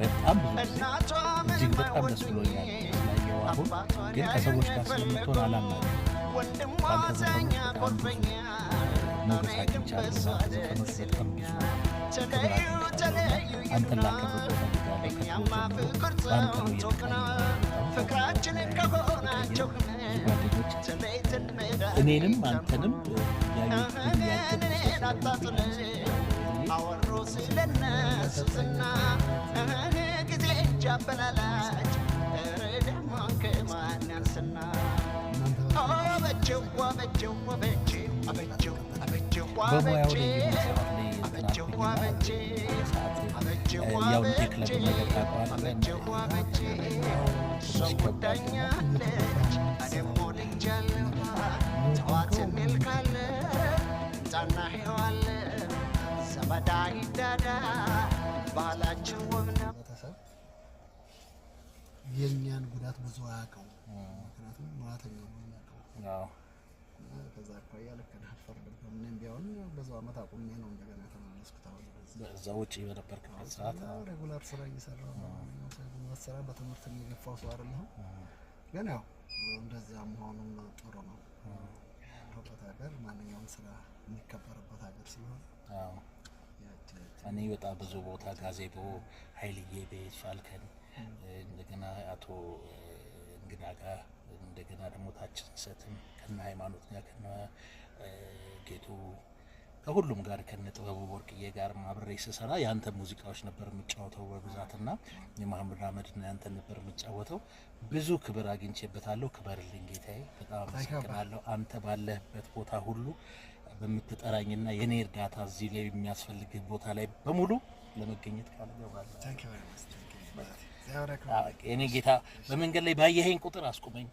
በጣም ብዙ ጊዜ እጅግ በጣም ደስ ብሎኛል ስላየው። አሁን ግን ከሰዎች ጋር ስለምትሆን አላምናለሁ። በአንተ ዘፈኖች በጣም ብዙ ሞገስ አግኝቻለሁ። ዘፈኖች በጣም ብዙ ክብር አግኝቻለሁ። አንተን ላከብርበት እፈልጋለሁ። ከድሮ ጀምሮ በአንተ ነው እየተቃኘሁ ጓደኞች እኔንም አንተንም ያዩት ያገዱ አወሩ ስለነሱ ዝና ጊዜ ጃበላላች ረደማን ከማን ያንስና አበጀው አበጀው አበጀው አበጀው አበጀው አበጀው አበጀው ያው ቴክለ አበጀው ሰውዳኛለች አደሞ ልንጃለሁ ተዋት ሚልካለ ጣና ሄዋለ ሰማዳይ ዳዳ ባላችን ወብና የኛን ጉዳት ብዙ አያውቀው። ምክንያቱም ሙያተኛው ነው የሚያውቀው። አዎ ከዛ አኳያ ልክ ነህ። አልፈርድም። ምንም ቢሆን በዛው አመት አቁሜ ነው እንደገና ተመለስኩት። አሁን እዛው ውጪ በነበርክበት ሰዓት ሬጉላር ስራ እየሰራሁ ነው። ስራ በትምህርት የሚገፋው ሰው አይደለሁም። ግን ያው እንደዛ መሆኑም ጥሩ ነው። ያለሁበት ሀገር ማንኛውም ስራ የሚከበርበት ሀገር ሲሆን አዎ እኔ በጣም ብዙ ቦታ ጋዜቦ ኃይልዬ ቤት ፋልከን እንደገና አቶ እንግዳ ጋር እንደገና ደግሞ ታችን ሰተን ከነ ሃይማኖት ጋር ከነ ጌቱ ከሁሉም ጋር ከነ ጥበቡ ወርቅዬ ጋር ማብሬ ስሰራ ያንተ ሙዚቃዎች ነበር የሚጫወተው በብዛትና የመሐመድ አህመድና ያንተ ነበር የሚጫወተው። ብዙ ክብር አግኝቼበታለሁ። ክበርልኝ ጌታዬ፣ በጣም አመሰግናለሁ። አንተ ባለህበት ቦታ ሁሉ በምትጠራኝና የኔ እርዳታ እዚህ ላይ የሚያስፈልግ ቦታ ላይ በሙሉ ለመገኘት ቃል ገባለሁ። እኔ ጌታ በመንገድ ላይ ባየኸኝ ቁጥር አስቆመኝ።